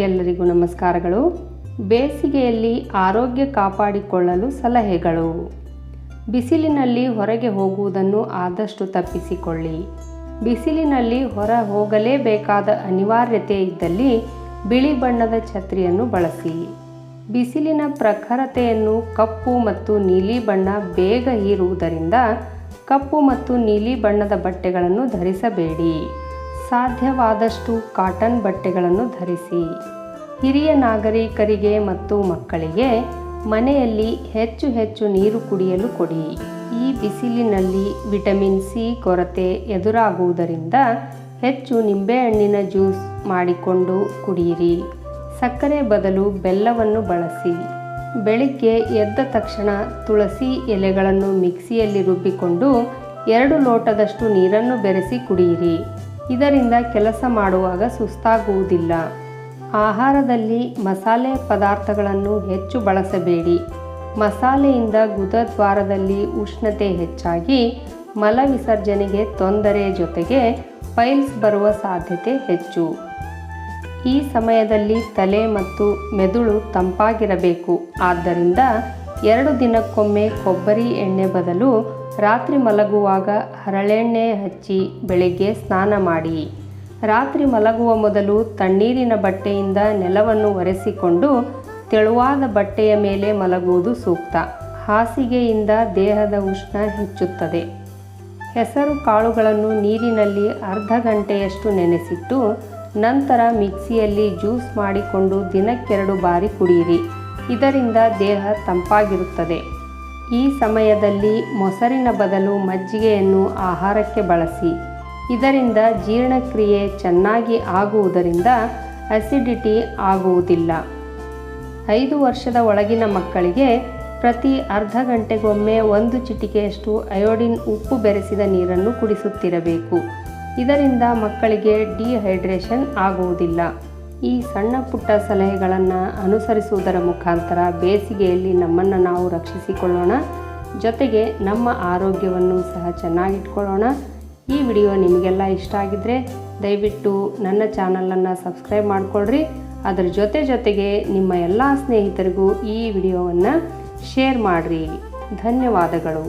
ಎಲ್ಲರಿಗೂ ನಮಸ್ಕಾರಗಳು. ಬೇಸಿಗೆಯಲ್ಲಿ ಆರೋಗ್ಯ ಕಾಪಾಡಿಕೊಳ್ಳಲು ಸಲಹೆಗಳು. ಬಿಸಿಲಿನಲ್ಲಿ ಹೊರಗೆ ಹೋಗುವುದನ್ನು ಆದಷ್ಟು ತಪ್ಪಿಸಿಕೊಳ್ಳಿ. ಬಿಸಿಲಿನಲ್ಲಿ ಹೊರ ಹೋಗಲೇಬೇಕಾದ ಅನಿವಾರ್ಯತೆ ಇದ್ದಲ್ಲಿ ಬಿಳಿ ಬಣ್ಣದ ಛತ್ರಿಯನ್ನು ಬಳಸಿ. ಬಿಸಿಲಿನ ಪ್ರಖರತೆಯನ್ನು ಕಪ್ಪು ಮತ್ತು ನೀಲಿ ಬಣ್ಣ ಬೇಗ ಹೀರುವುದರಿಂದ ಕಪ್ಪು ಮತ್ತು ನೀಲಿ ಬಣ್ಣದ ಬಟ್ಟೆಗಳನ್ನು ಧರಿಸಬೇಡಿ. ಸಾಧ್ಯವಾದಷ್ಟು ಕಾಟನ್ ಬಟ್ಟೆಗಳನ್ನು ಧರಿಸಿ. ಹಿರಿಯ ನಾಗರಿಕರಿಗೆ ಮತ್ತು ಮಕ್ಕಳಿಗೆ ಮನೆಯಲ್ಲಿ ಹೆಚ್ಚು ನೀರು ಕುಡಿಯಲು ಕೊಡಿ. ಈ ಬಿಸಿಲಿನಲ್ಲಿ ವಿಟಮಿನ್ ಸಿ ಕೊರತೆ ಎದುರಾಗುವುದರಿಂದ ಹೆಚ್ಚು ನಿಂಬೆಹಣ್ಣಿನ ಜ್ಯೂಸ್ ಮಾಡಿಕೊಂಡು ಕುಡಿಯಿರಿ. ಸಕ್ಕರೆ ಬದಲು ಬೆಲ್ಲವನ್ನು ಬಳಸಿ. ಬೆಳಿಗ್ಗೆ ಎದ್ದ ತಕ್ಷಣ ತುಳಸಿ ಎಲೆಗಳನ್ನು ಮಿಕ್ಸಿಯಲ್ಲಿ ರುಬ್ಬಿಕೊಂಡು 2 ಲೋಟದಷ್ಟು ನೀರನ್ನು ಬೆರೆಸಿ ಕುಡಿಯಿರಿ. ಇದರಿಂದ ಕೆಲಸ ಮಾಡುವಾಗ ಸುಸ್ತಾಗುವುದಿಲ್ಲ. ಆಹಾರದಲ್ಲಿ ಮಸಾಲೆ ಪದಾರ್ಥಗಳನ್ನು ಹೆಚ್ಚು ಬಳಸಬೇಡಿ. ಮಸಾಲೆಯಿಂದ ಗುದದ್ವಾರದಲ್ಲಿ ಉಷ್ಣತೆ ಹೆಚ್ಚಾಗಿ ಮಲವಿಸರ್ಜನೆಗೆ ತೊಂದರೆ, ಜೊತೆಗೆ ಪೈಲ್ಸ್ ಬರುವ ಸಾಧ್ಯತೆ ಹೆಚ್ಚು. ಈ ಸಮಯದಲ್ಲಿ ತಲೆ ಮತ್ತು ಮೆದುಳು ತಂಪಾಗಿರಬೇಕು. ಆದ್ದರಿಂದ 2 ದಿನಕ್ಕೊಮ್ಮೆ ಕೊಬ್ಬರಿ ಎಣ್ಣೆ ಬದಲು ರಾತ್ರಿ ಮಲಗುವಾಗ ಹರಳೆಣ್ಣೆ ಹಚ್ಚಿ ಬೆಳಗ್ಗೆ ಸ್ನಾನ ಮಾಡಿ. ರಾತ್ರಿ ಮಲಗುವ ಮೊದಲು ತಣ್ಣೀರಿನ ಬಟ್ಟೆಯಿಂದ ನೆಲವನ್ನು ಒರೆಸಿಕೊಂಡು ತೆಳುವಾದ ಬಟ್ಟೆಯ ಮೇಲೆ ಮಲಗುವುದು ಸೂಕ್ತ. ಹಾಸಿಗೆಯಿಂದ ದೇಹದ ಉಷ್ಣ ಹೆಚ್ಚುತ್ತದೆ. ಹೆಸರು ಕಾಳುಗಳನ್ನು ನೀರಿನಲ್ಲಿ ಅರ್ಧ ಗಂಟೆಯಷ್ಟು ನೆನೆಸಿಟ್ಟು ನಂತರ ಮಿಕ್ಸಿಯಲ್ಲಿ ಜ್ಯೂಸ್ ಮಾಡಿಕೊಂಡು ದಿನಕ್ಕೆ 2 ಬಾರಿ ಕುಡಿಯಿರಿ. ಇದರಿಂದ ದೇಹ ತಂಪಾಗಿರುತ್ತದೆ. ಈ ಸಮಯದಲ್ಲಿ ಮೊಸರಿನ ಬದಲು ಮಜ್ಜಿಗೆಯನ್ನು ಆಹಾರಕ್ಕೆ ಬಳಸಿ. ಇದರಿಂದ ಜೀರ್ಣಕ್ರಿಯೆ ಚೆನ್ನಾಗಿ ಆಗುವುದರಿಂದ ಅಸಿಡಿಟಿ ಆಗುವುದಿಲ್ಲ. 5 ವರ್ಷದ ಒಳಗಿನ ಮಕ್ಕಳಿಗೆ ಪ್ರತಿ ಅರ್ಧ ಗಂಟೆಗೊಮ್ಮೆ 1 ಚಿಟಿಕೆಯಷ್ಟು ಅಯೋಡಿನ್ ಉಪ್ಪು ಬೆರೆಸಿದ ನೀರನ್ನು ಕುಡಿಸುತ್ತಿರಬೇಕು. ಇದರಿಂದ ಮಕ್ಕಳಿಗೆ ಡಿಹೈಡ್ರೇಷನ್ ಆಗುವುದಿಲ್ಲ. ಈ ಸಣ್ಣ ಪುಟ್ಟ ಸಲಹೆಗಳನ್ನು ಅನುಸರಿಸುವುದರ ಮುಖಾಂತರ ಬೇಸಿಗೆಯಲ್ಲಿ ನಮ್ಮನ್ನು ನಾವು ರಕ್ಷಿಸಿಕೊಳ್ಳೋಣ. ಜೊತೆಗೆ ನಮ್ಮ ಆರೋಗ್ಯವನ್ನು ಸಹ ಚೆನ್ನಾಗಿಟ್ಕೊಳ್ಳೋಣ. ಈ ವಿಡಿಯೋ ನಿಮಗೆಲ್ಲ ಇಷ್ಟ ಆಗಿದ್ದರೆ ದಯವಿಟ್ಟು ನನ್ನ ಚಾನಲನ್ನು ಸಬ್ಸ್ಕ್ರೈಬ್ ಮಾಡಿಕೊಳ್ಳ್ರಿ. ಅದರ ಜೊತೆಗೆ ನಿಮ್ಮ ಎಲ್ಲ ಸ್ನೇಹಿತರಿಗೂ ಈ ವಿಡಿಯೋವನ್ನು ಶೇರ್ ಮಾಡಿರಿ. ಧನ್ಯವಾದಗಳು.